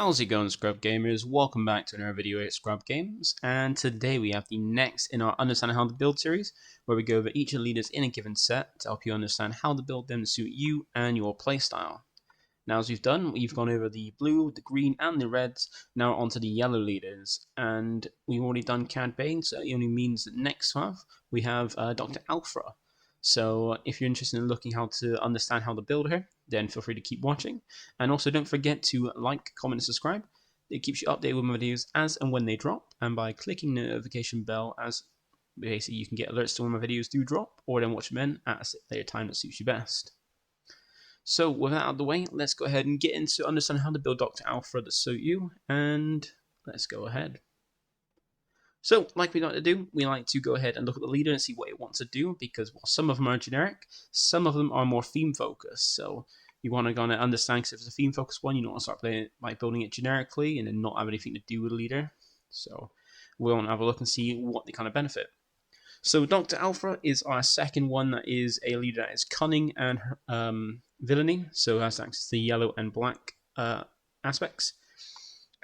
How's it going, Scrub Gamers? Welcome back to another video at Scrub Games, and today we have the next in our Understanding How to Build series, where we go over each of the leaders in a given set to help you understand how to build them to suit you and your playstyle. Now, as we've done, we've gone over the blue, the green, and the reds. Now onto the yellow leaders, and we've already done Cad Bane, so it only means that next month we have Doctor Aphra. So if you're interested in looking how to understand how to build her, then feel free to keep watching. And also don't forget to like, comment, and subscribe. It keeps you updated with my videos as and when they drop. And by clicking the notification bell, as basically you can get alerts to when my videos do drop, or then watch them in at a later time that suits you best. So with that out of the way, let's go ahead and get into understanding how to build Doctor Aphra to suit you. And let's go ahead. So, like we like to do, we like to go ahead and look at the leader and see what it wants to do, because while some of them are generic, some of them are more theme focused. So you want to go and understand, because if it's a theme focused one, you don't want to start playing it by building it generically and then not have anything to do with the leader. So we want to have a look and see what they kind of benefit. So Doctor Aphra is our second one that is a leader that is Cunning and Villainy, so has access to the yellow and black aspects.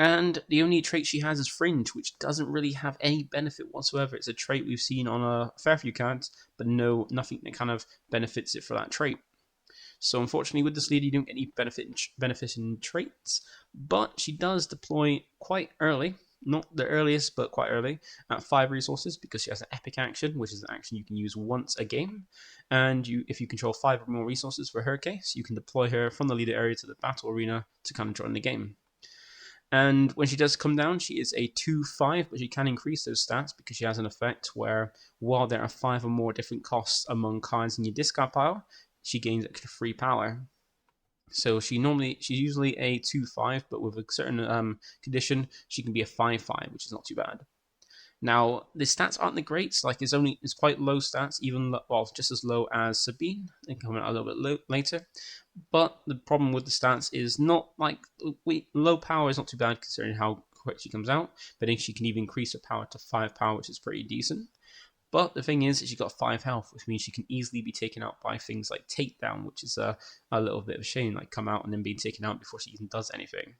And the only trait she has is Fringe, which doesn't really have any benefit whatsoever. It's a trait we've seen on a fair few cards, but nothing that kind of benefits it for that trait. So unfortunately with this leader you don't get any benefit in traits, but she does deploy quite early, not the earliest, but quite early, at 5 resources, because she has an epic action, which is an action you can use once a game. And if you control 5 or more resources for her case, you can deploy her from the leader area to the battle arena to kind of join the game. And when she does come down, she is a 2/5, but she can increase those stats because she has an effect where, while there are 5 or more different costs among cards in your discard pile, she gains extra free power. So she's usually a 2/5, but with a certain condition, she can be a 5/5, which is not too bad. Now, the stats aren't the greats. Like it's quite low stats, just as low as Sabine. They come out a little bit later. But the problem with the stats is not like low power is not too bad considering how quick she comes out. But then she can even increase her power to 5 power, which is pretty decent. But the thing is, she's got 5 health, which means she can easily be taken out by things like Takedown, which is a little bit of a shame, like come out and then be taken out before she even does anything.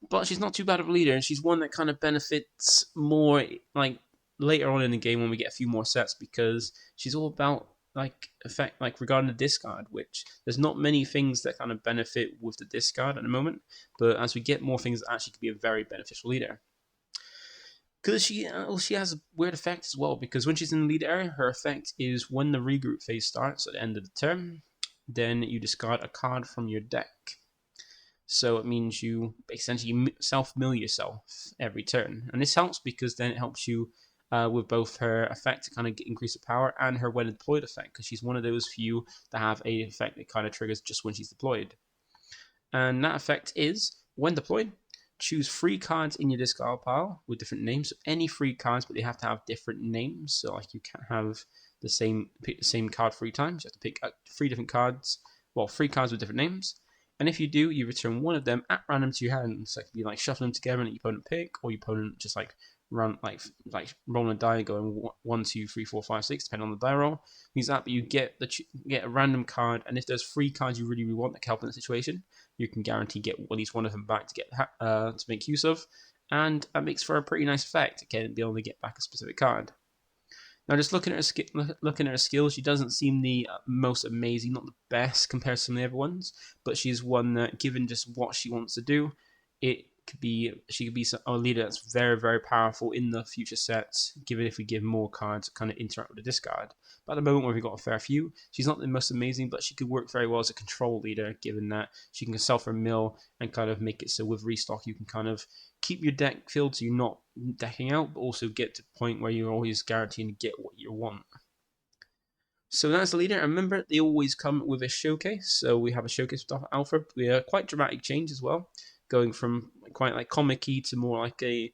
But she's not too bad of a leader, and she's one that kind of benefits more like later on in the game when we get a few more sets, because she's all about regarding the discard, which there's not many things that kind of benefit with the discard at the moment, but as we get more things that actually could be a very beneficial leader. Because she has a weird effect as well, because when she's in the lead area, her effect is when the regroup phase starts at the end of the turn, then you discard a card from your deck. So it means you essentially self-mill yourself every turn. And this helps because then it helps you with both her effect to kind of increase the power and her when deployed effect, because she's one of those few that have a effect that kind of triggers just when she's deployed. And that effect is, when deployed, choose 3 cards in your discard pile with different names. So any 3 cards, but they have to have different names. So like you can't have pick the same card 3 times. You have to pick 3 different cards, 3 cards with different names. And if you do, you return one of them at random to your hand. So it can be like shuffling them together and let your opponent pick, or your opponent just like run like rolling a die, going 1, 2, 3, 4, 5, 6, depending on the die roll. Means that, but you get a random card, and if there's 3 cards you really want that can help in that situation, you can guarantee get at least one of them back to make use of, and that makes for a pretty nice effect. Again, be able to get back a specific card. Now, just looking at her skills, she doesn't seem the most amazing, not the best compared to some of the other ones, but she's one that, given just what she wants to do, she could be a leader that's very, very powerful in the future sets, given if we give more cards to kind of interact with the discard. But at the moment where we've got a fair few, she's not the most amazing, but she could work very well as a control leader, given that she can self her mill and kind of make it so with restock you can kind of keep your deck filled so you're not decking out, but also get to the point where you're always guaranteeing to get what you want. So that's the leader. And remember, they always come with a showcase. So we have a showcase with Doctor Aphra. We are quite dramatic change as well, going from quite like comic-y to more like a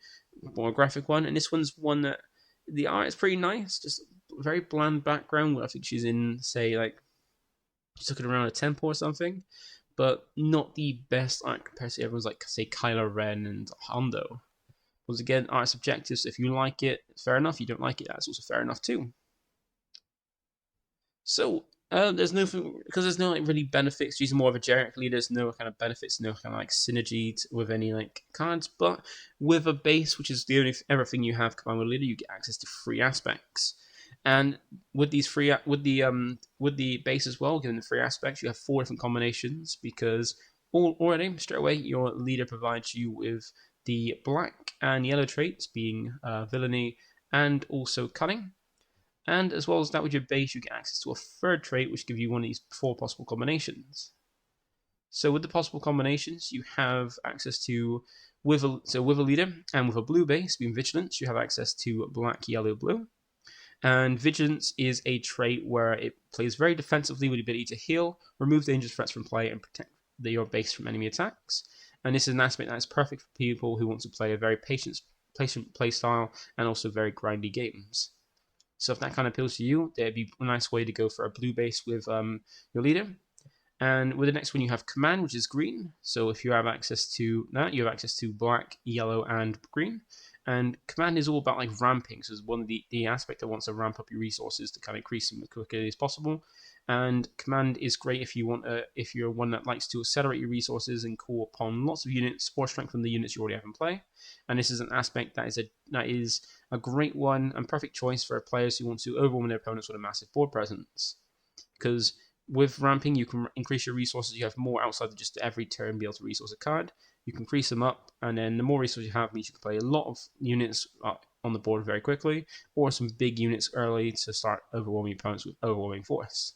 more graphic one. And this one's one that the art is pretty nice, just very bland background. I think she's in, say, like she's looking around a temple or something, but not the best art compared to everyone's like, say, Kylo Ren and Hondo. Once again, art subjective, so if you like it, fair enough. If you don't like it, that's also fair enough too. So There's no, because there's no like really benefits. She's more of a generic leader. There's no kind of benefits, no kind of like synergy with any like cards. But with a base, which is the only ever thing you have combined with leader, you get access to free aspects. And with these free, with the base as well, given the free aspects, you have 4 different combinations because already straight away your leader provides you with the black and yellow traits, being Villainy and also Cunning. And as well as that, with your base, you get access to a third trait, which gives you one of these 4 possible combinations. So with the possible combinations, you have access to with a leader and with a blue base, being Vigilance, you have access to black, yellow, blue. And Vigilance is a trait where it plays very defensively with the ability to heal, remove dangerous threats from play, and protect your base from enemy attacks. And this is an aspect that is perfect for people who want to play a very patient play style and also very grindy games. So if that kind of appeals to you, there'd be a nice way to go for a blue base with your leader. And with the next one, you have Command, which is green. So if you have access to that, you have access to black, yellow, and green. And Command is all about like ramping. So it's one of the aspect that wants to ramp up your resources to kind of increase them as quickly as possible. And Command is great if you want if you're one that likes to accelerate your resources and call upon lots of units or strengthen the units you already have in play. And this is an aspect that is a great one and perfect choice for players who want to overwhelm their opponents with a massive board presence. Because with ramping, you can increase your resources. You have more outside of just every turn be able to resource a card. You can increase them up, and then the more resources you have means you can play a lot of units on the board very quickly, or some big units early to start overwhelming opponents with overwhelming force.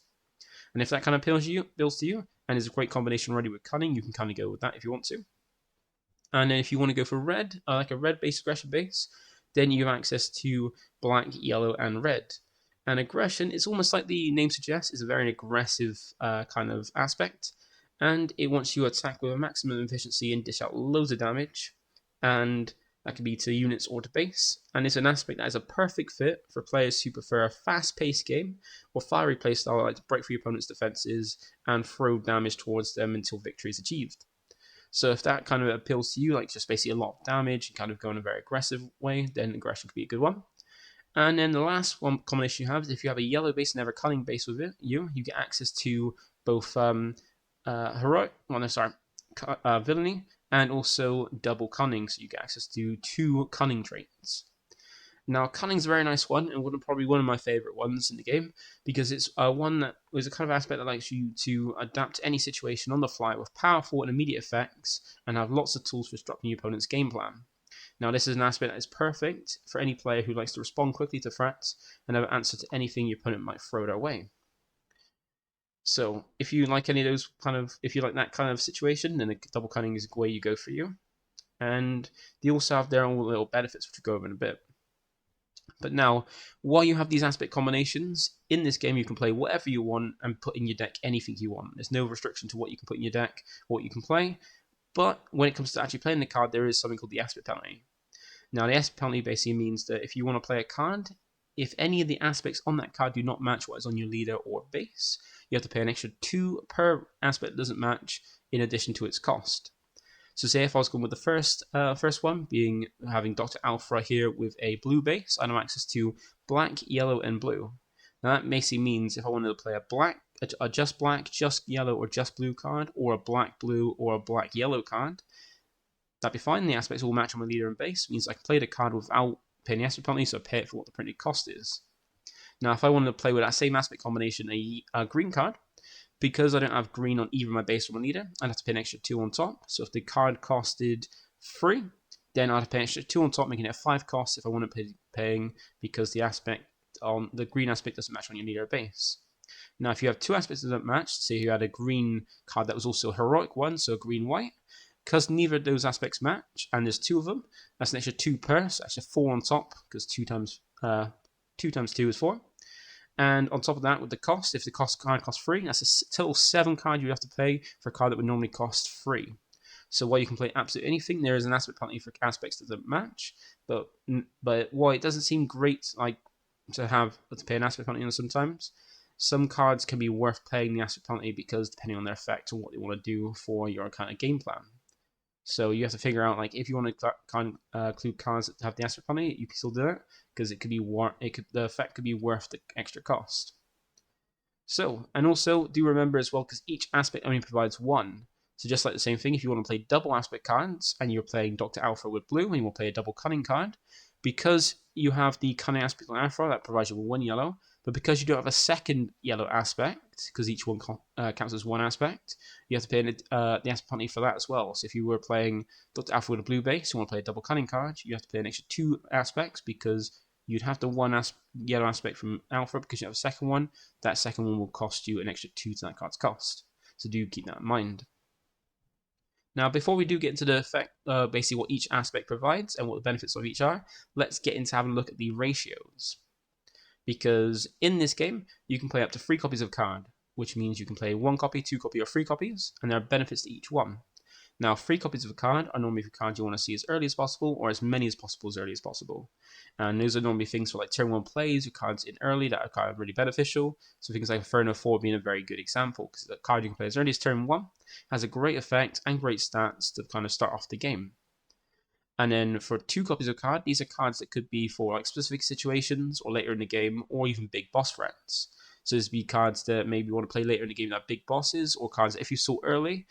And if that kind of appeals to you, and is a great combination already with Cunning, you can kind of go with that if you want to. And then if you want to go for red, like a red base aggression base, then you have access to black, yellow, and red. And aggression, it's almost like the name suggests, is a very aggressive kind of aspect. And it wants you to attack with a maximum efficiency and dish out loads of damage. And that can be to units or to base. And it's an aspect that is a perfect fit for players who prefer a fast-paced game or fiery playstyle that like to break through opponents' defenses and throw damage towards them until victory is achieved. So if that kind of appeals to you, like just basically a lot of damage and kind of go in a very aggressive way, then aggression could be a good one. And then the last one combination you have is if you have a yellow base and have a Cunning base with it, you get access to both Villainy and also double Cunning, so you get access to 2 Cunning traits. Now, Cunning's a very nice one, and probably one of my favourite ones in the game, because it's one that is a kind of aspect that allows you to adapt to any situation on the fly with powerful and immediate effects, and have lots of tools for disrupting your opponent's game plan. Now, this is an aspect that is perfect for any player who likes to respond quickly to threats and have an answer to anything your opponent might throw their way. So, if you like any of those if you like that kind of situation, then a double Cunning is the way you go for you. And they also have their own little benefits, which we'll go over in a bit. But now, while you have these aspect combinations, in this game you can play whatever you want and put in your deck anything you want. There's no restriction to what you can put in your deck or what you can play. But when it comes to actually playing the card, there is something called the aspect penalty. Now, the aspect penalty basically means that if you want to play a card, if any of the aspects on that card do not match what is on your leader or base, you have to pay an extra 2 per aspect that doesn't match in addition to its cost. So say if I was going with the first one, being having Doctor Aphra here with a blue base, I have access to black, yellow, and blue. Now that basically means if I wanted to play a just black, just yellow, or just blue card, or a black blue or a black yellow card, that'd be fine. The aspects all match on my leader and base. It means I can play the card without paying the aspect penalty, so I pay it for what the printed cost is. Now, if I wanted to play with that same aspect combination, a green card, because I don't have green on either my base or my leader, I'd have to pay an extra 2 on top. So if the card costed 3, then I'd have to pay an extra 2 on top, making it a 5 cost if I want to pay paying because the green aspect doesn't match on your leader or base. Now, if you have 2 aspects that don't match, say you had a green card that was also a heroic one, so green-white, because neither of those aspects match, and there's 2 of them, that's an extra 2 per, so that's a 4 on top, because 2 times 2 is 4. And on top of that, with the cost, if the card costs 3, that's a total 7 card you have to pay for a card that would normally cost 3. So while you can play absolutely anything, there is an aspect penalty for aspects that don't match. But while it doesn't seem great to pay an aspect penalty on sometimes, some cards can be worth paying the aspect penalty because depending on their effect and what they want to do for your kind of game plan. So you have to figure out if you want to include cards that have the aspect penalty, you can still do it because it could be the effect could be worth the extra cost. So, and also do remember as well, because each aspect only provides one. So just like the same thing, if you want to play double aspect cards and you're playing Doctor Aphra with blue and you want to play a double Cunning card, because you have the Cunning aspect on Aphra, that provides you with one yellow, but because you don't have a second yellow aspect, because each one counts as one aspect, you have to pay the aspect penalty for that as well. So if you were playing Doctor Aphra with a blue base, you want to play a double Cunning card, you have to pay an extra 2 aspects because you'd have the one yellow aspect from Alpha because you have a second one. That second one will cost you an extra 2 to that card's cost. So do keep that in mind. Now, before we do get into the effect, basically what each aspect provides and what the benefits of each are, let's get into having a look at the ratios. Because in this game, you can play up to 3 copies of a card, which means you can play 1 copy, 2 copy, or 3 copies, and there are benefits to each one. Now, 3 copies of a card are normally for cards you want to see as early as possible, or as many as possible as early as possible. And those are normally things for like turn 1 plays, your cards in early that are kind of really beneficial. So things like Inferno 4 being a very good example, because the card you can play as early as turn 1 has a great effect and great stats to kind of start off the game. And then for 2 copies of card, these are cards that could be for like specific situations or later in the game, or even big boss threats. So there's be cards that maybe want to play later in the game that have big bosses, or cards that if you saw early,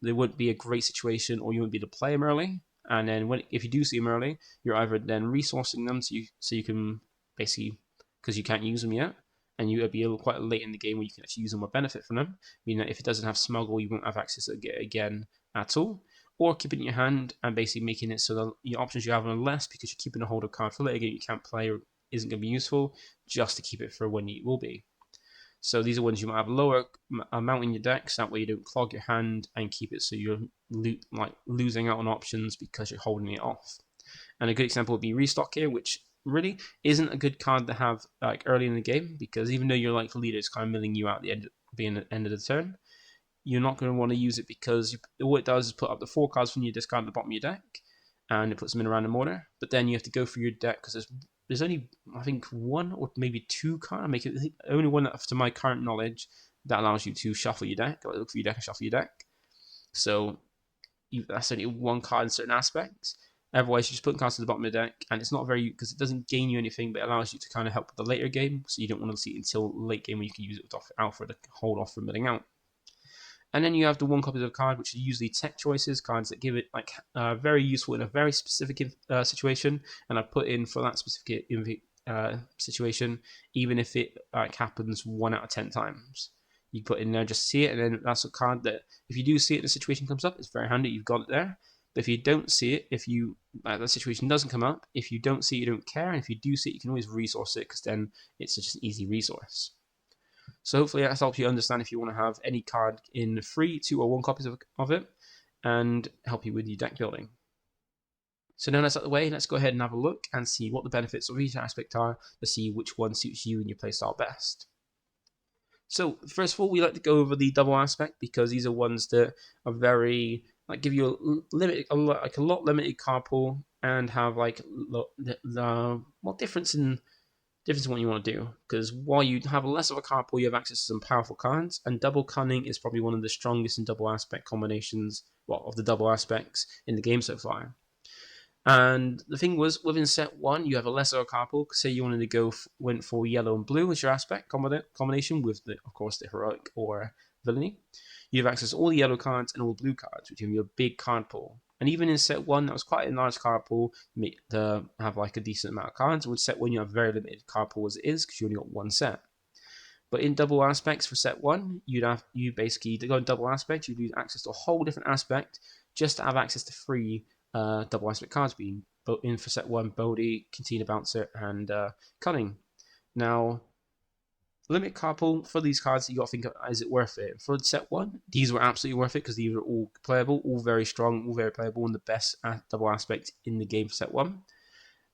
there wouldn't be a great situation, or you wouldn't be able to play them early. And then if you do see them early, you're either then resourcing them so you can basically, because you can't use them yet, and you'll be able quite late in the game where you can actually use them or benefit from them. Meaning that if it doesn't have smuggle, you won't have access to it again at all. Or keep it in your hand and basically making it so that the options you have are less because you're keeping a hold of a card for later game you can't play or isn't going to be useful, just to keep it for when it will be. So these are ones you might have a lower amount in your decks, that way you don't clog your hand and keep it so you're losing out on options because you're holding it off. And a good example would be Restock here, which really isn't a good card to have like early in the game, because even though your like leader is kind of milling you out at the end of the turn, you're not going to want to use it because all it does is put up the 4 cards from your discard at the bottom of your deck, and it puts them in a random order. But then you have to go through your deck because there's only, I think, 1 or maybe 2 cards. Make it the only one that, to my current knowledge, that allows you to shuffle your deck, or look for your deck and shuffle your deck. So that's only 1 card in certain aspects. Otherwise, you just put cards to the bottom of the deck, and it's not very, because it doesn't gain you anything, but it allows you to kind of help with the later game. So you don't want to see it until late game when you can use it with Alpha to hold off from milling out. And then you have the 1 copy of the card, which are usually tech choices, cards that give it like very useful in a very specific situation. And I put in for that specific situation, even if it happens 1 out of 10 times. You put in there, just see it, and then that's a card that if you do see it, the situation comes up, it's very handy. You've got it there. But if you don't see it, if you that situation doesn't come up, if you don't see it, you don't care. And if you do see it, you can always resource it because then it's just an easy resource. So hopefully that helps you understand if you want to have any card in 3, 2, or 1 copies of it, and help you with your deck building. So now that's out of the way, let's go ahead and have a look and see what the benefits of each aspect are to see which one suits you and your playstyle best. So first of all, we like to go over the double aspect because these are ones that are very give you a lot limited card pool and have difference in what you want to do, because while you have less of a card pool, you have access to some powerful cards, and double Cunning is probably one of the strongest in double aspect combinations, of the double aspects in the game so far. And the thing was, within set 1, you have a lesser card pool. Say you wanted to went for yellow and blue as your aspect combination with, of course, the heroic or villainy. You have access to all the yellow cards and all the blue cards, which give you a big card pool. And even in set 1, that was quite a large card pool to have a decent amount of cards. With set 1, you have a very limited card pool as it is because you only got 1 set. But in double aspects for set 1, you basically, to go in double aspect, you'd lose access to a whole different aspect just to have access to 3 double aspect cards, being in for set 1, Bodhi, Cantina Bouncer, and Cunning. Now, limit card pool for these cards, you got to think, is it worth it? For set 1, these were absolutely worth it because these were all playable, all very strong, all very playable, and the best double aspect in the game for set 1.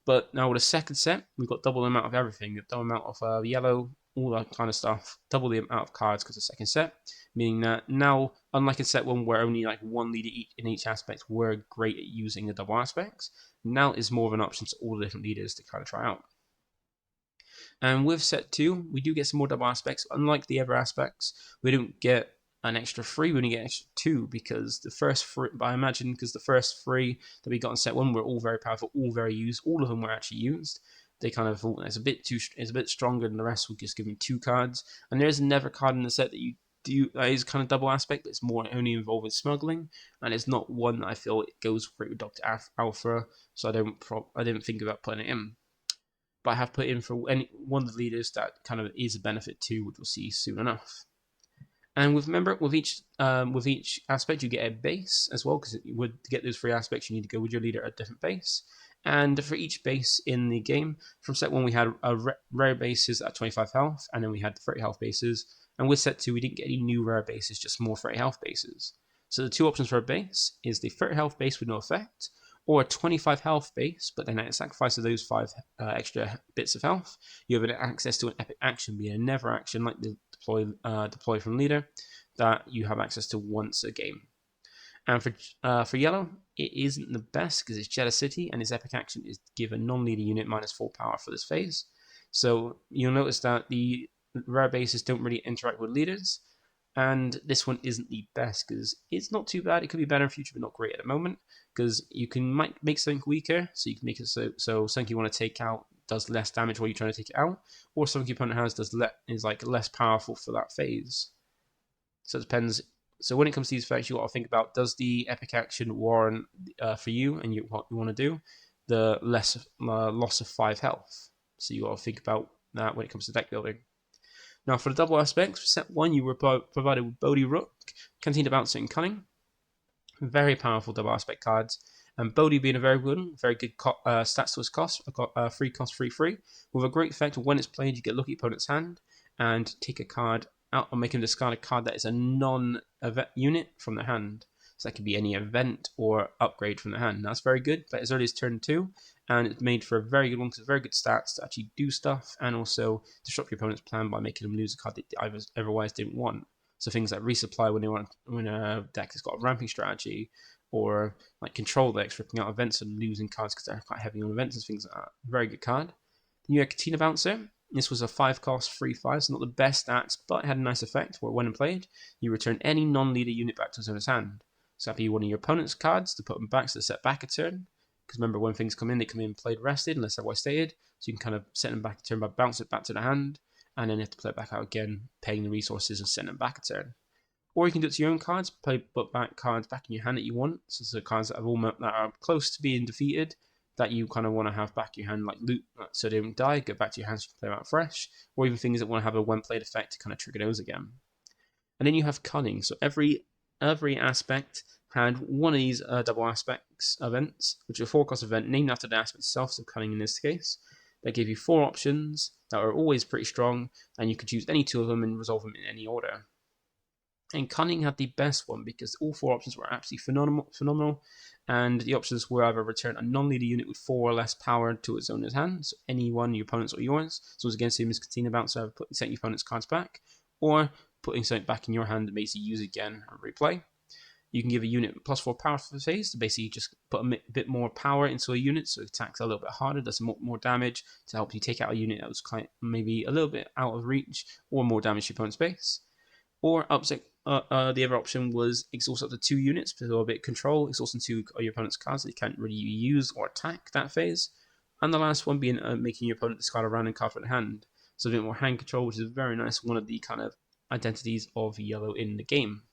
But now with the second set, we've got double the amount of everything, double amount of yellow, all that kind of stuff, double the amount of cards because of the second set, meaning that now, unlike in set 1 where only 1 leader in each aspect were great at using the double aspects, now is more of an option to all the different leaders to kind of try out. And with set 2, we do get some more double aspects. Unlike the other aspects, we don't get an extra 3, we only get an extra 2 because the first 3, but I imagine because the first 3 that we got in set 1 were all very powerful, all very used, all of them were actually used. they kind of thought it's a bit stronger than the rest. We'll just give him 2 cards, and there is never a card in the set that you do that is kind of double aspect, but it's more only involving smuggling, and it's not one that I feel it goes great with Doctor Aphra, so I didn't think about putting it in. But I have put in for any one of the leaders that kind of is a benefit to, which we'll see soon enough. And remember, with each aspect, you get a base as well, because to get those 3 aspects, you need to go with your leader at a different base. And for each base in the game, from set 1 we had rare bases at 25 health, and then we had 30 health bases. And with set 2 we didn't get any new rare bases, just more 30 health bases. So the 2 options for a base is the 30 health base with no effect, or a 25 health base, but then at sacrifice of those 5 extra bits of health, you have access to an epic action, being a never action like the deploy from leader, that you have access to once a game. And for yellow, it isn't the best because it's Jealous City, and its epic action is give a non-leader unit -4 power for this phase. So you'll notice that the rare bases don't really interact with leaders, and this one isn't the best because it's not too bad. It could be better in future, but not great at the moment, because you can make something weaker, so you can make it so something you want to take out does less damage while you're trying to take it out, or something your opponent has is like less powerful for that phase. So it depends. So when it comes to these effects, you got to think about, does the epic action warrant for you and what you want to do the less loss of 5 health. So you got to think about that when it comes to deck building. Now for the double aspects, for set 1 you were provided with Bodhi Rook, Cantina Bouncer, and Cunning. Very powerful double aspect cards. And Bodhi being a very good stats to its cost, free cost, free, with a great effect. When it's played, you get look at your opponent's hand and take a card out and make him discard a card that is a non-event unit from the hand. So that could be any event or upgrade from the hand. That's very good, but as early as turn 2, and it's made for a very good one because it's very good stats to actually do stuff and also disrupt your opponent's plan by making them lose a card they otherwise didn't want. So things like resupply when a deck has got a ramping strategy, or like control decks ripping out events and losing cards because they're quite heavy on events and things like that. Very good card. Then you have Cantina Bouncer. This was a 5 cost, 3/5, so not the best stats, but it had a nice effect where when played, you return any non-leader unit back to its owner's hand. So that'd be one of your opponent's cards to put them back, so they set back a turn. Because remember, when things come in, they come in played rested, unless otherwise stated. So you can kind of set them back a turn by bounce it back to the hand, and then you have to play it back out again, paying the resources and sending them back a turn. Or you can do it to your own cards, put back cards back in your hand that you want. So the cards that are close to being defeated, that you kind of want to have back in your hand, like loot, so they don't die, go back to your hands, you can play them out fresh, or even things that want to have a when played effect to kind of trigger those again. And then you have Cunning. So every aspect had one of these double aspects events, which are a 4 cost event named after the aspect itself, so Cunning in this case. They give you 4 options that are always pretty strong, and you could choose any 2 of them and resolve them in any order. And Cunning had the best one because all 4 options were absolutely phenomenal, and the options were either return a non-leader unit with 4 or less power to its owner's hand, so any one, your opponent's or yours. So it's against him as Cantina Bouncer, setting your opponent's cards back, or putting something back in your hand to basically use again and replay. You can give a unit +4 power for the phase to basically just put a bit more power into a unit, so it attacks a little bit harder, does more damage to help you take out a unit that was maybe a little bit out of reach, or more damage to your opponent's base. Or the other option was exhaust up to 2 units for a bit of control, exhausting 2 of your opponent's cards that you can't really use or attack that phase. And the last one being making your opponent discard a random card from the hand. So a bit more hand control, which is very nice, one of the kind of identities of yellow in the game.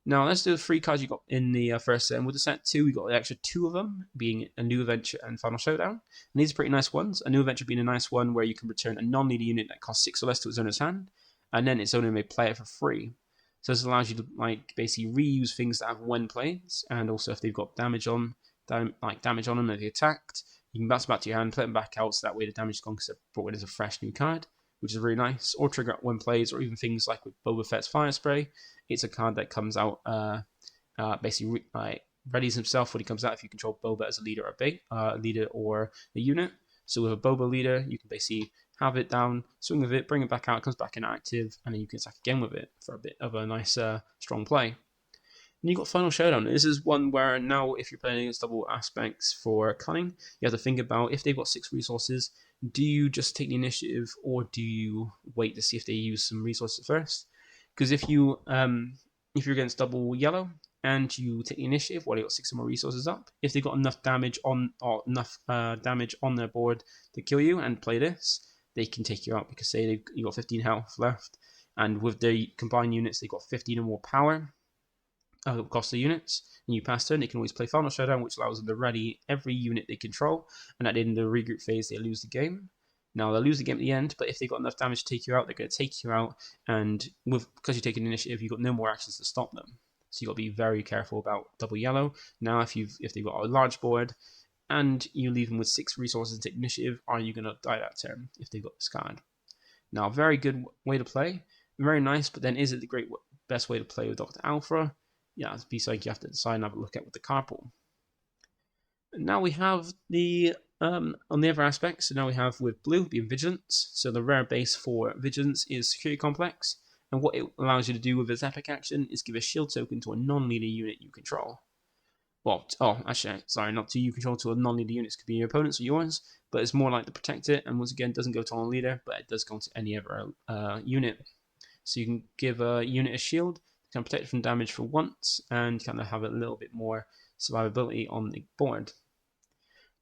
Now let's do the 3 cards you got in the first set. And with the set 2, we got the extra 2 of them, being a new adventure and final showdown. And these are pretty nice ones. A new adventure being a nice one where you can return a non-leader unit that costs 6 or less to its owner's hand, and then its owner may play it for free. So this allows you to basically reuse things that have when played, and also if they've got damage on them, if they attacked, you can bounce back to your hand, play them back out, so that way the damage is gone because they're brought in as a fresh new card, which is really nice. Or trigger it when plays, or even things like with Boba Fett's Fire Spray. It's a card that comes out basically readies himself when he comes out if you control Boba as a leader or a unit. So with a Boba leader, you can basically have it down, swing with it, bring it back out, it comes back inactive, and then you can attack again with it for a bit of a nice strong play. And you've got Final Showdown. This is one where now if you're playing against double aspects for Cunning, you have to think about if they've got 6 resources, do you just take the initiative or do you wait to see if they use some resources first? Because if you're against double yellow and you take the initiative while they got 6 or more resources up. If they got enough damage on their board to kill you and play this, they can take you out because say you got 15 health left, and with the combined units they got 15 or more power. Cost the units, and you pass turn, they can always play Final Showdown, which allows them to ready every unit they control, and at the end of the regroup phase, they lose the game. Now, they'll lose the game at the end, but if they've got enough damage to take you out, they're going to take you out, and because you take an initiative, you've got no more actions to stop them. So you've got to be very careful about double yellow. Now, if they've got a large board, and you leave them with 6 resources and take initiative, are you going to die that turn if they've got this card? Now, very good way to play, very nice, but then is it the best way to play with Doctor Aphra? Yeah, it's be something you have to decide and have a look at with the card pool. Now we have the on the other aspects. So now we have with blue being Vigilance. So the rare base for Vigilance is Security Complex, and what it allows you to do with its epic action is give a shield token to a non-leader unit you control. Well, actually, sorry, not to you control, to a non-leader unit. It could be your opponent's or yours, but it's more like to protect it. And once again, it doesn't go to a leader, but it does go to any other unit. So you can give a unit a shield, can protect it from damage for once, and kind of have a little bit more survivability on the board.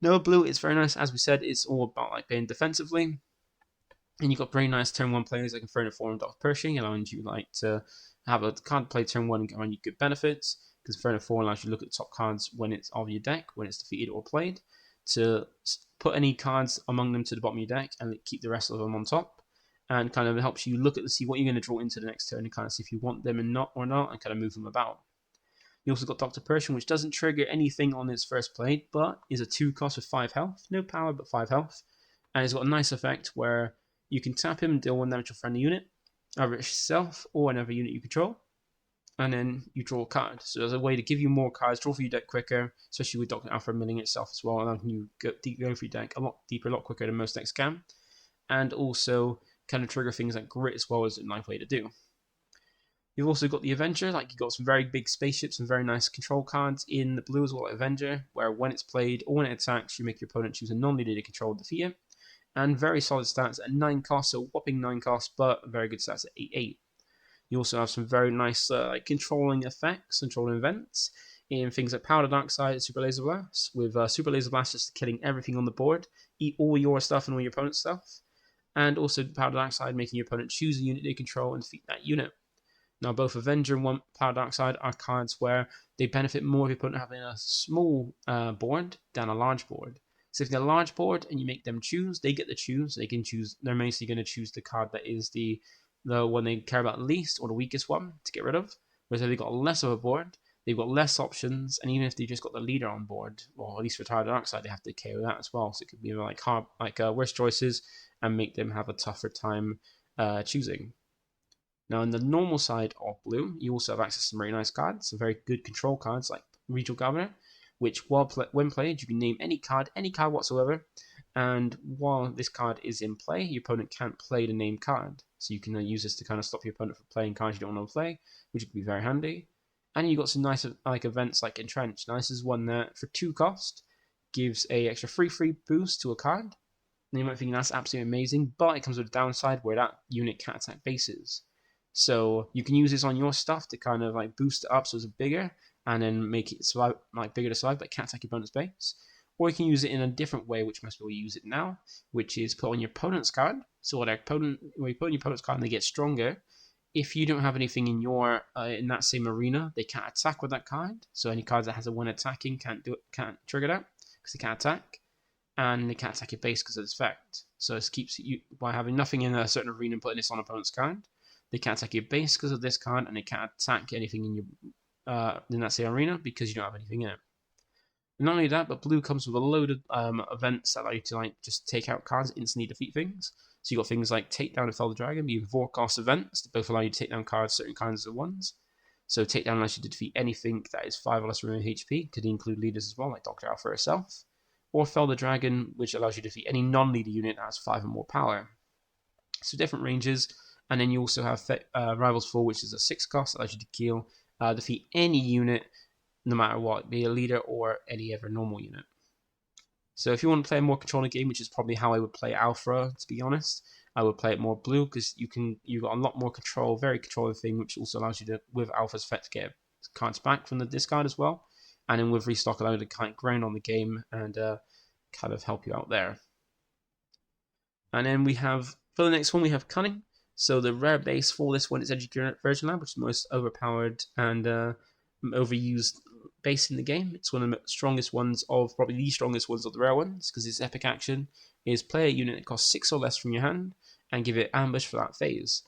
No blue, it's very nice. As we said, it's all about like playing defensively, and you've got very nice turn 1 players like Inferno 4 and Doctor Pershing, allowing you like to have a card play turn 1 and give you good benefits. Because Inferno 4 allows you to look at the top cards when it's of your deck, when it's defeated or played, to put any cards among them to the bottom of your deck and keep the rest of them on top. And kind of helps you look at see what you're going to draw into the next turn and kind of see if you want them and kind of move them about. You also got Doctor Pershing, which doesn't trigger anything on its first play, but is a 2 cost with 5 health. No power, but 5 health. And it's got a nice effect where you can tap him and deal 1 damage to a friendly unit, either yourself or another unit you control, and then you draw a card. So there's a way to give you more cards, draw for your deck quicker, especially with Doctor Aphra milling itself as well, allowing you go for your deck a lot deeper, a lot quicker than most decks can. And also kind of trigger things like Grit as well as a nice way to do. You've also got the Avenger, like you've got some very big spaceships and very nice control cards in the blue as well, Avenger, where when it's played or when it attacks, you make your opponent choose a non-leader to control defeat it. And very solid stats at 9 costs, so whopping 9 costs, but very good stats at 8/8. You also have some very nice controlling effects, controlling events in things like Powder Dark Side and Super Laser Blast, with Super Laser Blast just killing everything on the board, eat all your stuff and all your opponent's stuff. And also Powder Dark Side making your opponent choose a unit they control and defeat that unit. Now both Avenger and Powder Dark Side are cards where they benefit more if your opponent having a small board than a large board. So if they're a large board and you make them choose, they get to choose. They can choose. They're mostly going to choose the card that is the one they care about least or the weakest one to get rid of. Whereas if they've got less of a board, they've got less options, and even if they just got the leader on board, or at least for Powder Dark Side, they have to KO that as well. So it could be like worse choices and make them have a tougher time choosing. Now, on the normal side of blue, you also have access to some very nice cards, some very good control cards like Regional Governor, which when played, you can name any card whatsoever, and while this card is in play, your opponent can't play the named card. So you can use this to kind of stop your opponent from playing cards you don't want to play, which would be very handy. And you got some nice events like Entrench. Now, this is one that, for 2 cost, gives a extra free boost to a card. And you might think that's absolutely amazing, but it comes with a downside where that unit can't attack bases. So you can use this on your stuff to kind of boost it up so it's bigger, and then make it survive, bigger to survive, but can't attack your opponent's base. Or you can use it in a different way, which most people use it now, which is put on your opponent's card. So when you put on your opponent's card and they get stronger, if you don't have anything in your in that same arena, they can't attack with that card. So any cards that has a 1 attacking can't trigger that because they can't attack, and they can't attack your base because of this effect. So this keeps you, by having nothing in a certain arena and putting this on opponent's card, they can't attack your base because of this card, and they can't attack anything in your in that same arena because you don't have anything in it. And not only that, but blue comes with a load of events that allow you to just take out cards, instantly defeat things. So you got things like Takedown and Fell the Dragon, being 4 cost events that both allow you to take down cards, certain kinds of ones. So Takedown allows you to defeat anything that is 5 or less remaining HP, could include leaders as well, like Doctor Aphra herself. Or Fell the Dragon, which allows you to defeat any non-leader unit that has 5 or more power. So different ranges. And then you also have Rivals 4, which is a 6 cost, allows you to defeat any unit, no matter what, be a leader or any other normal unit. So if you want to play a more controlling game, which is probably how I would play Aphra, to be honest, I would play it more blue because you've got a lot more control, very controlling thing, which also allows you to, with Alpha's effect, get cards back from the discard as well. And then with restock, allow you to kind of grind on the game and kind of help you out there. And then we have, for the next one, we have Cunning. So the rare base for this one is Educated Version Lab, which is the most overpowered and overused base in the game. It's one of the strongest ones of, probably the strongest ones of the rare ones, because its epic action is play a unit that costs 6 or less from your hand and give it ambush for that phase.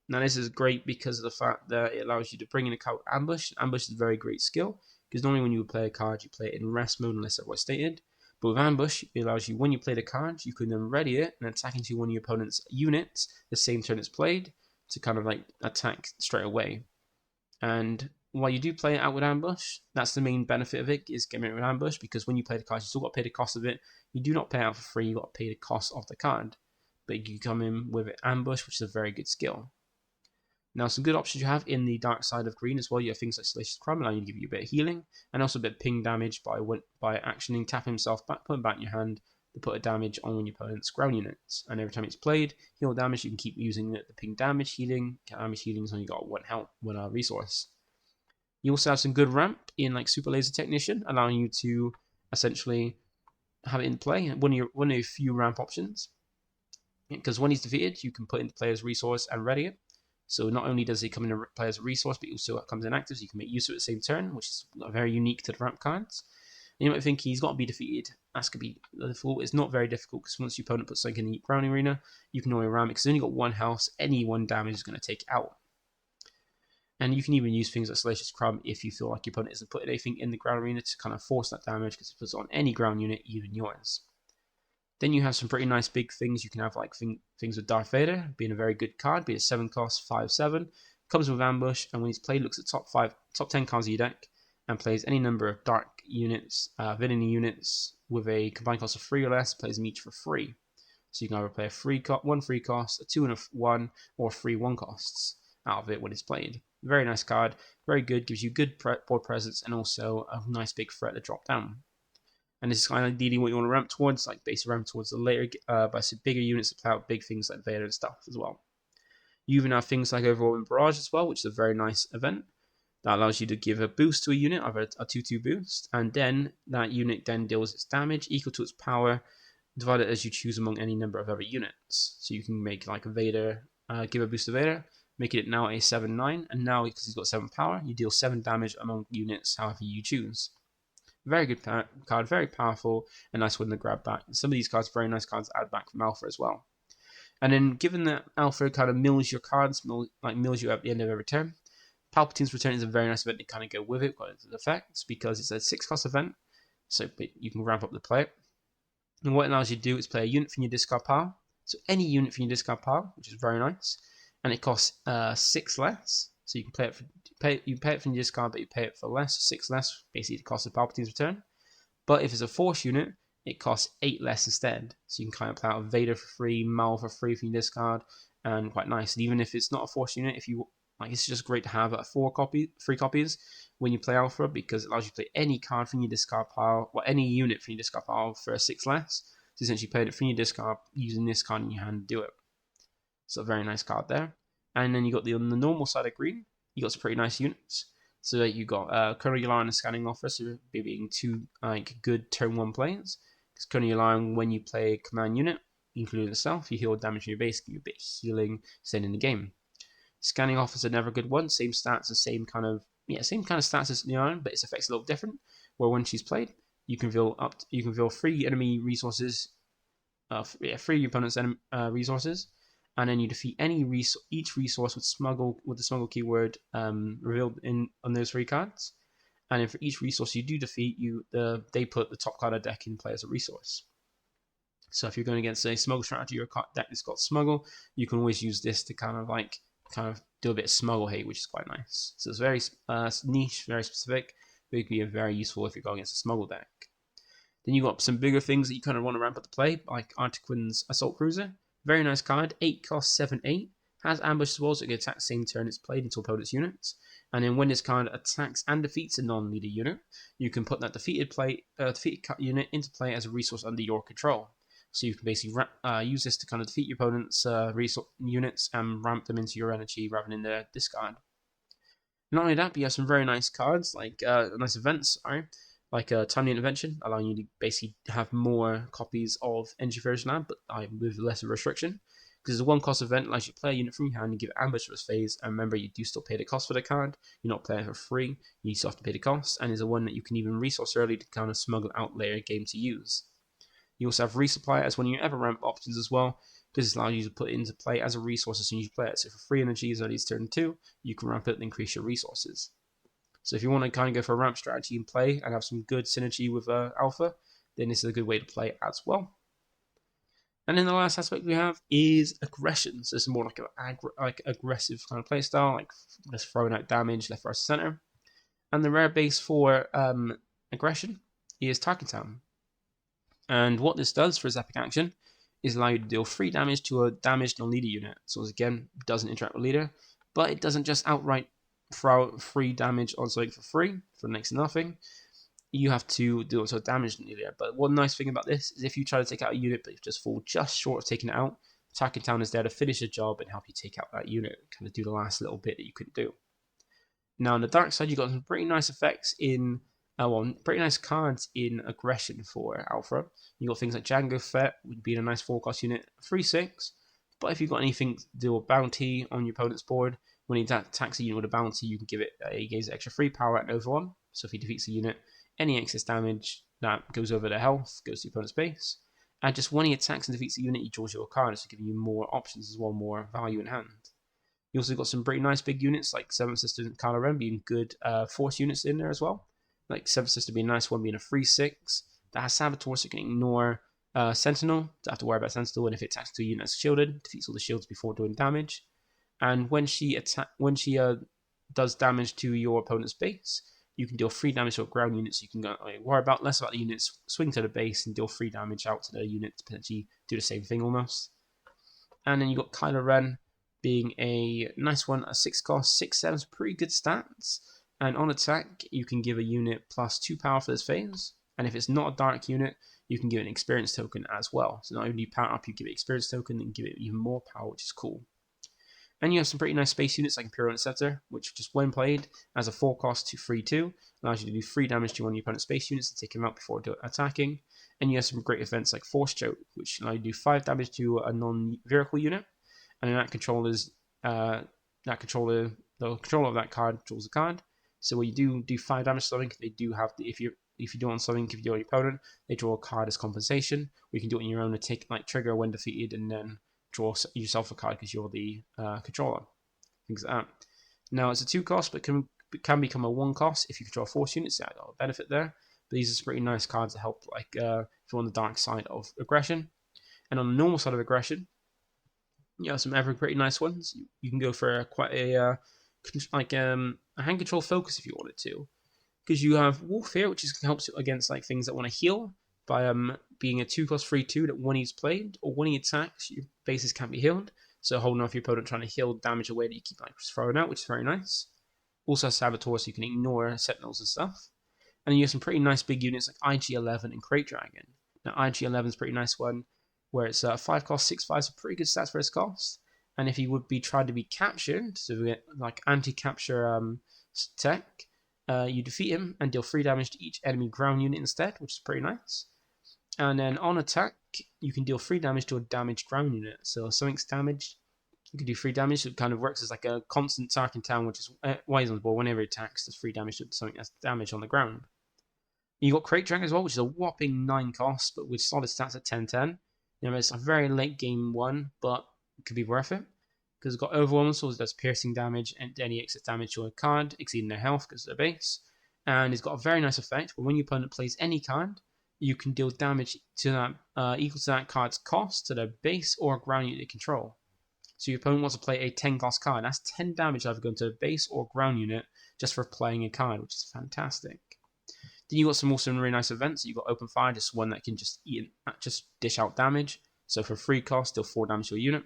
Now this is great because of the fact that it allows you to bring in a card with ambush. Ambush is a very great skill, because normally when you play a card, you play it in rest mode unless otherwise stated. But with ambush, it allows you, when you play the card, you can then ready it and attack into one of your opponent's units the same turn it's played to kind of like attack straight away. And while you do play it out with ambush, that's the main benefit of it, is getting it with ambush, because when you play the card, you still got to pay the cost of it. You do not pay out for free, you got to pay the cost of the card. But you come in with it ambush, which is a very good skill. Now, some good options you have in the dark side of green as well. You have things like Salacious Crumb, allowing you to give you a bit of healing, and also a bit of ping damage by actioning, tapping himself back, putting back in your hand to put a damage on your opponent's ground units. And every time it's played, heal damage, you can keep using the ping damage healing. Damage healing is only got one resource. You also have some good ramp in like Super Laser Technician, allowing you to essentially have it in play. One of your few ramp options. Because when he's defeated, you can put in the player's resource and ready it. So not only does he come in a player's resource, but he also comes in active, so you can make use of it at the same turn, which is very unique to the ramp cards. And you might think he's got to be defeated. That's going to be difficult. It's not very difficult, because once your opponent puts something in the ground arena, you can only ram it, because it's only got one health. Any one damage is going to take out. And you can even use things like Salacious Crumb if you feel like your opponent isn't putting anything in the ground arena to kind of force that damage, because it puts it on any ground unit, even yours. Then you have some pretty nice big things. You can have like things with Darth Vader being a very good card, being a 7 cost, 5/7. Comes with ambush, and when he's played, looks at top 10 cards of your deck, and plays any number of dark units, villainy units with a combined cost of 3 or less. Plays them each for free. So you can either play one free cost, a 2 and a 1, or 3 1 costs out of it when it's played. Very nice card, very good. Gives you good board presence and also a nice big threat to drop down. And this is kind of ideally what you want to ramp towards, like base ramp towards the later, by some bigger units to play out big things like Vader and stuff as well. You even have things like Overwhelming Barrage as well, which is a very nice event that allows you to give a boost to a unit, either a 2/2 boost, and then that unit then deals its damage equal to its power, divided as you choose among any number of other units. So you can make like a Vader, give a boost to Vader, making it now a 7/9, and now because he's got 7 power, you deal 7 damage among units however you choose. Very good card, very powerful, and nice one to grab back. Some of these cards are very nice cards to add back from Alpha as well. And then, given that Alpha kind of mills your cards, mills you at the end of every turn, Palpatine's Return is a very nice event to kind of go with it, got its effects, because it's a 6 cost event, so you can ramp up the play. And what it allows you to do is play a unit from your discard pile, so any unit from your discard pile, which is very nice, and it costs 6 less, so you can play it you pay it from your discard, but you pay it for less, 6 less, basically the cost of Palpatine's Return. But if it's a Force unit, it costs 8 less instead. So you can kind of play out Vader for free, Maul for free from your discard, and quite nice. And even if it's not a Force unit, if you like, it's just great to have 3 copies when you play Alpha, because it allows you to play any card from your discard pile, or any unit from your discard pile for a 6 less. So essentially, played it from your discard using this card in your hand to do it. So a very nice card there. And then you got on the normal side of green, you got some pretty nice units. So you got Cunning and Scanning Officer being 2 like good turn 1 plays. Because Cunning, when you play a command unit, including itself, you heal damage in your base, give you a bit of healing, staying in the game. Scanning Officer, never a good one. Same stats and same kind of stats as Leon, but its effects a little different. Where when she's played, you can reveal 3 enemy resources, 3 opponent's resources. And then you defeat each resource with the smuggle keyword revealed on those 3 cards. And then for each resource you do defeat, they put the top card of deck in play as a resource. So if you're going against a smuggle strategy or a deck that's got smuggle, you can always use this to kind of do a bit of smuggle hate, which is quite nice. So it's very niche, very specific, but it can be very useful if you're going against a smuggle deck. Then you got some bigger things that you kind of want to ramp up the play, like Artiquin's Assault Cruiser. Very nice card, 8 cost, 7/8. Has ambush as well, so it can attack the same turn it's played into opponent's units. And then when this card attacks and defeats a non-leader unit, you can put that defeated unit into play as a resource under your control. So you can basically use this to kind of defeat your opponent's resource units and ramp them into your energy rather than their discard. Not only that, but you have some very nice cards, like nice events, sorry, like Timely Intervention, allowing you to basically have more copies of Energy Fusion Lab, but with less of a restriction. Because it's a one-cost event, allows you to play a unit from your hand and give it ambush for its phase, and remember, you do still pay the cost for the card. You're not playing for free, you still have to pay the cost, and is a one that you can even resource early to kind of smuggle out later game to use. You also have Resupply as one of your ever ramp options as well. This allows you to put it into play as a resource as soon as you play it. So for free energy as early as turn 2, you can ramp it and increase your resources. So if you want to kind of go for a ramp strategy and play and have some good synergy with Alpha, then this is a good way to play as well. And then the last aspect we have is aggression. So this is more like an aggressive kind of playstyle, like just throwing out damage left, right, center. And the rare base for aggression is Target Town. And what this does for its epic action is allow you to deal 3 damage to a damaged non-leader unit. So again, doesn't interact with leader, but it doesn't just outright throw out 3 damage on something for free for next to nothing. You have to do also damage leader. But one nice thing about this is if you try to take out a unit but you just fall just short of taking it out, Target Town is there to finish the job and help you take out that unit, kind of do the last little bit that you couldn't do. Now on the dark side, you've got some pretty nice effects in pretty nice cards in aggression for Alpha. You got things like Django Fett, would be a nice 4-cost unit, 3/6. But if you've got anything to do with bounty on your opponent's board, when he attacks a unit with a bounty, you can give it gains extra 3 power at over 1. So if he defeats a unit, any excess damage that goes over their health goes to your opponent's base. And just when he attacks and defeats a unit, he draws your card, so giving you more options as well, more value in hand. You also got some pretty nice big units like 7th Sister and Kylo Ren being good force units in there as well. Like 7th Sister being a nice one, being a 3/6 that has Saboteur, so you can ignore Sentinel. Don't have to worry about Sentinel, and if it attacks to a unit that's shielded, defeats all the shields before doing damage. And when she does damage to your opponent's base, you can deal 3 damage to a ground unit, so you can worry about less about the units, swing to the base and deal 3 damage out to the unit to potentially do the same thing almost. And then you got Kylo Ren being a nice one, a 6-cost, 6/7's pretty good stats. And on attack, you can give a unit plus 2 power for this phase. And if it's not a dark unit, you can give it an experience token as well. So not only do you power up, you give it experience token, and give it even more power, which is cool. And you have some pretty nice space units like Imperial Interceptor, which just when played as a 4-cost to 3/2, allows you to do 3 damage to one of your opponent's space units and take them out before attacking. And you have some great events like Force Choke, which allow you to do 5 damage to a non-vehicle unit. And then the controller of that card draws a card. So when you do 5 damage to something, they do have if you do on something, if you do on your opponent, they draw a card as compensation. Or you can do it on your own to take trigger when defeated and then draw yourself a card because you're the controller. Things like that. Now it's a 2-cost, but can become a 1-cost if you control force units. Yeah, got a benefit there. But these are some pretty nice cards to help, like if you're on the dark side of aggression. And on the normal side of aggression, you have some pretty nice ones. You can go for quite a hand control focus if you wanted to, because you have Wolf here, which helps against like things that want to heal by being a 2-cost 3/2 that when he's played or when he attacks, your bases can't be healed. So holding off your opponent trying to heal damage away that you keep throwing out, which is very nice. Also Saboteur, so you can ignore Sentinels and stuff. And then you have some pretty nice big units like IG-11 and Crate Dragon. Now IG-11 is a pretty nice one, where it's 5-cost, 6/5, so pretty good stats for its cost. And if he would be tried to be captured, so we get like anti-capture tech, you defeat him and deal 3 damage to each enemy ground unit instead, which is pretty nice. And then on attack, you can deal 3 damage to a damaged ground unit. So if something's damaged, you can do 3 damage. So it kind of works as like a constant Tarkin Town, which is while he's on the board, whenever he attacks, does 3 damage to something that's damaged on the ground. You got Crate Dragon as well, which is a whopping 9 cost, but with solid stats at 10/10. You know, it's a very late game one, but it could be worth it. Because it's got Overwhelm, so it does piercing damage and any excess damage to a card, exceeding their health because of their base. And it's got a very nice effect where when your opponent plays any card, you can deal damage to that equal to that card's cost to their base or ground unit they control. So your opponent wants to play a 10-cost card. That's 10 damage either going to a base or ground unit just for playing a card, which is fantastic. Then you got some also really nice events. You got Open Fire, just one that can just dish out damage. So for 3 cost, deal 4 damage to a unit.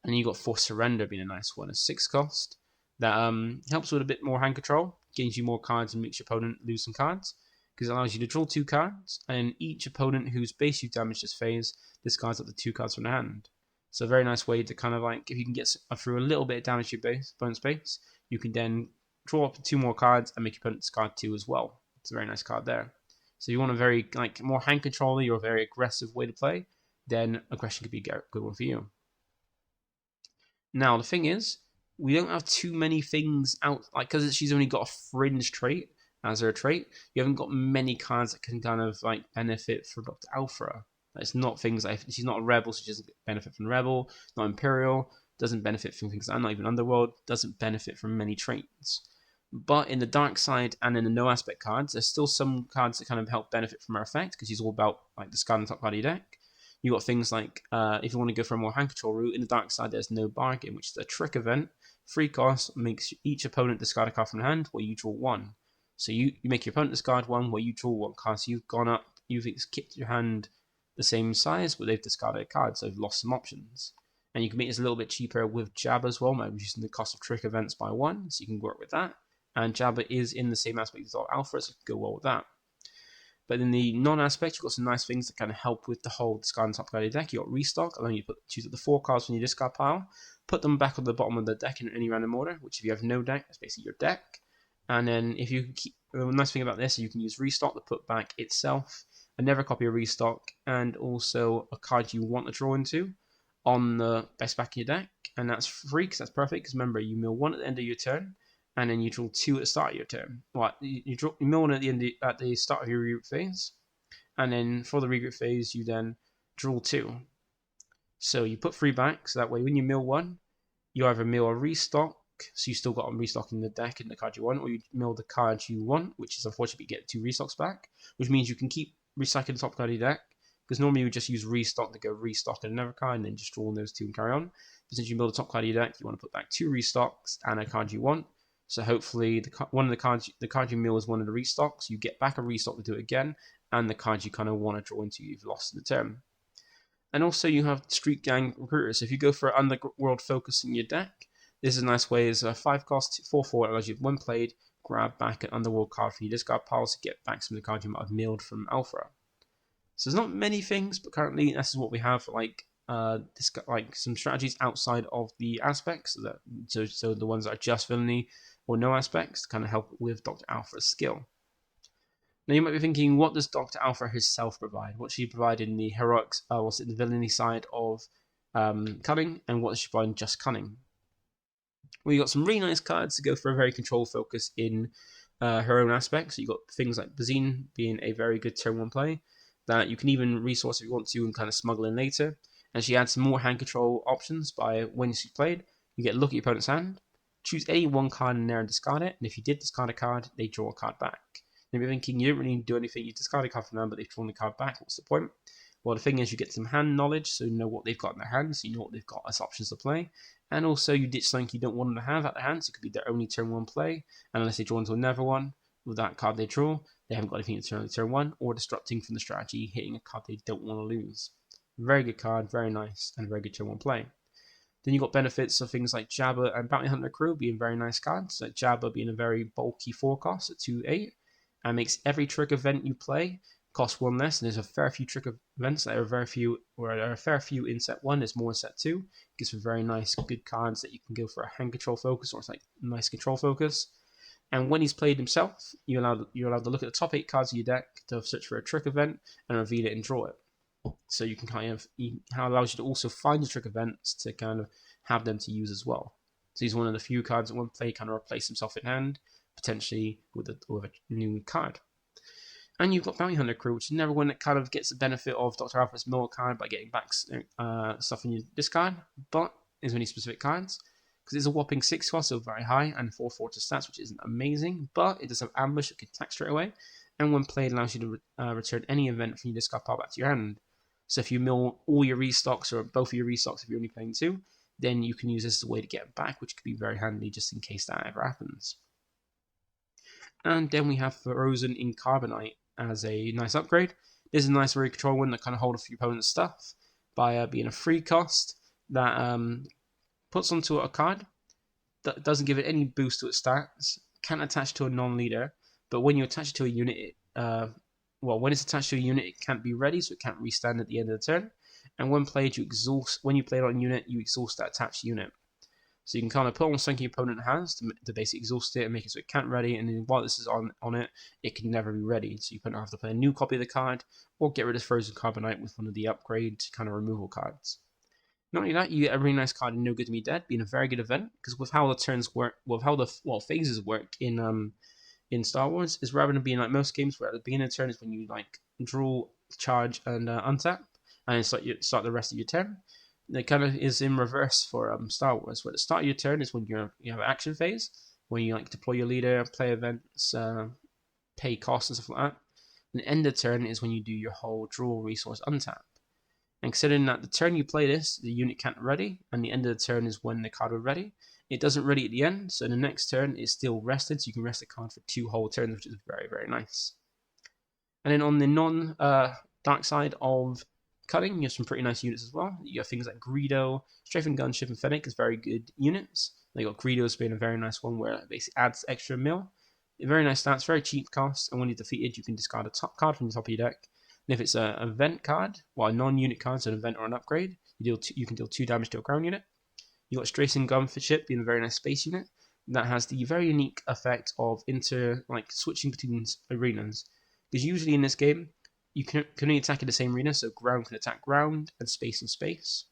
And then you got Forced Surrender being a nice one, a 6-cost that helps with a bit more hand control, gains you more cards and makes your opponent lose some cards. Because it allows you to draw 2 cards, and each opponent whose base you've damaged this phase discards up to 2 cards from the hand. So a very nice way to kind of like, if you can get through a little bit of damage to your opponent's base, you can then draw up 2 more cards and make your opponent discard 2 as well. It's a very nice card there. So if you want a very more hand control-y or very aggressive way to play, then aggression could be a good one for you. Now the thing is, we don't have too many things out, because she's only got a fringe trait as her trait. You haven't got many cards that can kind of benefit from Doctor Aphra. It's not things like, she's not a rebel, so she doesn't benefit from rebel. Not imperial, doesn't benefit from things like not even underworld. Doesn't benefit from many traits. But in the dark side and in the no aspect cards, there's still some cards that kind of help benefit from her effect, because she's all about discarding top card of your deck. You got things like, if you want to go for a more hand control route, in the dark side there's no bargain, which is a trick event. 3 cost, makes each opponent discard a card from hand where you draw 1. So you make your opponent discard 1 where you draw 1 card. So you've gone up, you've kept your hand the same size, but they've discarded a card, so they've lost some options. And you can make this a little bit cheaper with Jabba as well, by reducing the cost of trick events by 1, so you can work with that. And Jabba is in the same aspect as Doctor Aphra, so you can go well with that. But in the non-aspect, you've got some nice things that kind of help with the whole discard and top card of your deck. You've got Restock, allowing you to choose up the 4 cards from your discard pile, put them back on the bottom of the deck in any random order, which if you have no deck, that's basically your deck. And then if you keep, the nice thing about this is you can use Restock to put back itself, another copy of Restock, and also a card you want to draw into on the best back of your deck. And that's free, because that's perfect, because remember, you mill 1 at the end of your turn, and then you draw 2 at the start of your turn. You mill 1 at the start of your regroup phase, and then for the regroup phase, you then draw 2. So you put 3 back, so that way when you mill 1, you either mill a Restock, so you still got a Restock in the deck and the card you want, or you mill the card you want, which is unfortunately you get 2 Restocks back, which means you can keep recycling the top card of your deck, because normally you would just use Restock to go Restock and another card, and then just draw those 2 and carry on. But since you mill the top card of your deck, you want to put back 2 Restocks and a card you want. So hopefully, one of the card you mill is one of the Restocks. You get back a Restock to do it again, and the cards you kind of want to draw into, you've lost in the turn. And also, you have Street Gang Recruiters. So if you go for Underworld Focus in your deck, this is a nice way. It's a 5 cost, 4/4. It allows you, when played, grab back an Underworld card from your discard pile to get back some of the cards you might have milled from Aphra. So there's not many things, but currently this is what we have for some strategies outside of the aspects. So the ones that are just Villainy or no aspects to kind of help with Doctor Aphra's skill. Now you might be thinking, what does Doctor Aphra herself provide? What does she provide in the heroics? The Villainy side of Cunning, and what does she provide in just Cunning? Well, you got some really nice cards to go for a very control focus in her own aspects. So you got things like Bazine being a very good turn 1 play that you can even resource if you want to and kind of smuggle in later. And she adds some more hand control options by when she's played. You get a look at your opponent's hand, choose any 1 card in there and discard it. And if you did discard a card, they draw a card back. And if you're thinking you don't really do anything, you discard a card from them, but they've drawn the card back, what's the point? Well, the thing is, you get some hand knowledge, so you know what they've got in their hand, so you know what they've got as options to play. And also, you ditch something you don't want them to have at their hand, so it could be their only turn 1 play. And unless they draw into another one with that card they draw, they haven't got anything to turn 1, or disrupting from the strategy, hitting a card they don't want to lose. Very good card, very nice, and very good turn 1 play. Then you got benefits of things like Jabba and Bounty Hunter Crew being very nice cards. So Jabba being a very bulky 4 cost at 2/8, and makes every trick event you play cost 1 less. And there's a fair few trick events that are very few, or there are a fair few in set 1. There's more in set 2. It gives some very nice, good cards that you can go for a hand control focus, or it's like nice control focus. And when he's played himself, you're allowed to look at the top 8 cards of your deck to search for a trick event and reveal it and draw it. So you can how it allows you to also find the trick events to kind of have them to use as well. So he's one of the few cards that when play kind of replace himself in hand, potentially with a new card. And you've got Bounty Hunter Crew, which is another one that kind of gets the benefit of Doctor Aphra's mill card by getting back stuff in your discard, but there's only specific cards. Because it's a whopping 6 cost, so very high, and 4/4 to stats, which isn't amazing, but it does have Ambush that can attack straight away, and when played allows you to return any event from your discard pile back to your hand. So if you mill all your restocks, or both of your restocks if you're only playing 2, then you can use this as a way to get them back, which could be very handy just in case that ever happens. And then we have Frozen in Carbonite as a nice upgrade. This is a nice very control one that kind of hold off your opponent's stuff by being a 3 cost that puts onto a card that doesn't give it any boost to its stats, can't attach to a non-leader, but when you attach it to a unit, when it's attached to a unit, it can't be ready, so it can't restand at the end of the turn. And when played, when you play it on a unit, you exhaust that attached unit. So you can kind of put on something your opponent has to basically exhaust it and make it so it can't ready, and then while this is on it, it can never be ready. So you kind of have to play a new copy of the card, or get rid of Frozen Carbonite with one of the upgrade kind of removal cards. Not only that, you get a really nice card in No Good to Me Dead, being a very good event, because with how the turns work, with how the phases work in Star Wars, is rather than being like most games where at the beginning of the turn is when you like draw, charge, and untap, and start the rest of your turn. It kind of is in reverse for Star Wars, where the start of your turn is when you have an action phase, when you like deploy your leader, play events, pay costs and stuff like that. And the end of the turn is when you do your whole draw, resource, untap. And considering that the turn you play this, the unit can't ready, and the end of the turn is when the card will ready, it doesn't ready at the end, so the next turn is still rested, so you can rest the card for 2 whole turns, which is very, very nice. And then on the non-dark side of Cunning, you have some pretty nice units as well. You have things like Greedo, Strafing Gunship, and Fennec is very good units. You got Greedo's being a very nice one where it basically adds extra mill. Very nice stats, very cheap cost, and when you're defeated, you can discard a top card from the top of your deck. And if it's an event card, well, a non-unit card, so an event or an upgrade, you can deal 2 damage to a ground unit. You got Strafing Gunship being a very nice space unit that has the very unique effect of switching between arenas. Because usually in this game, you can only attack in the same arena, so ground can attack ground and space.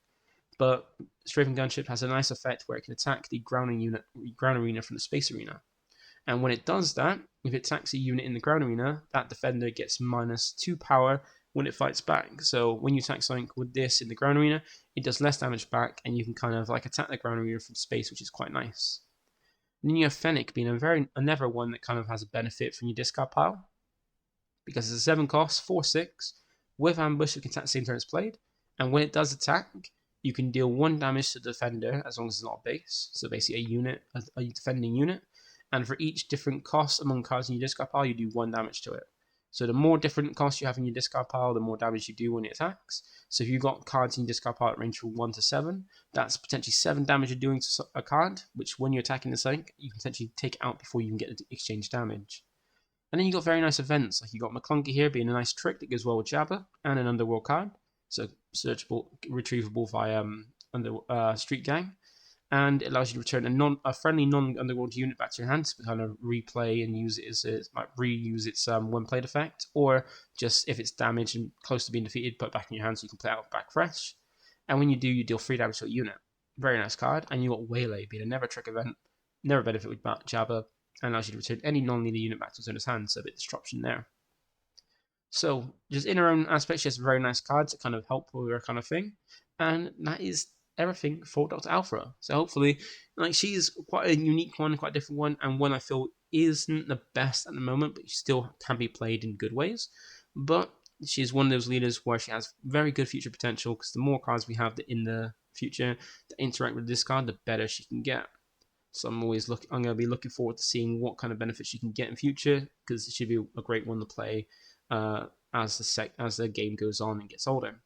But Strafing Gunship has a nice effect where it can attack the ground arena from the space arena. And when it does that, if it attacks a unit in the ground arena, that defender gets -2 power when it fights back. So when you attack something with this in the ground arena, it does less damage back, and you can kind of like attack the ground arena from space, which is quite nice. And then you have Fennec being another one that kind of has a benefit from your discard pile, because it's a 7 cost, 4/6, with ambush, it can attack the same turn it's played, and when it does attack, you can deal 1 damage to the defender as long as it's not a base, so basically a defending unit, and for each different cost among cards in your discard pile, you do 1 damage to it. So the more different costs you have in your discard pile, the more damage you do when it attacks. So if you've got cards in your discard pile that range from 1 to 7, that's potentially 7 damage you're doing to a card, which when you're attacking the sink, you can potentially take it out before you can get the exchange damage. And then you got very nice events, like you got McClunky here being a nice trick that goes well with Jabba, and an Underworld card, so searchable, retrievable via Street Gang, and it allows you to return a friendly non-Underworld unit back to your hand to kind of replay and use it as reuse its when played effect, or just if it's damaged and close to being defeated, put it back in your hand so you can play it back fresh. And when you do, you deal 3 damage to a unit. Very nice card. And you got Waylay being a never trick event, never benefit with Jabba, and allows you to return any non-leader unit back to its owner's hand, so a bit of disruption there. So, just in her own aspect, she has very nice cards that kind of help with her kind of thing, and that is everything for Doctor Aphra. So hopefully, she's quite a unique one, quite a different one, and one I feel isn't the best at the moment, but still can be played in good ways. But she's one of those leaders where she has very good future potential, because the more cards we have in the future that interact with this card, the better she can get. So I'm going to be looking forward to seeing what kind of benefits you can get in future, because it should be a great one to play as the game goes on and gets older.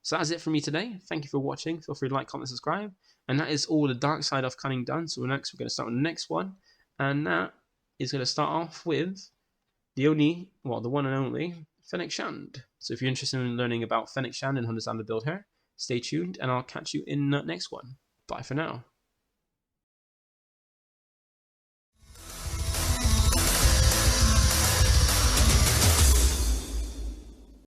So that's it from me today. Thank you for watching. Feel free to like, comment, subscribe. And that is all the dark side of Cunning done. So next we're going to start with the next one, and that is going to start off with the one and only Fennec Shand. So if you're interested in learning about Fennec Shand and understand the build her, stay tuned, and I'll catch you in the next one. Bye for now.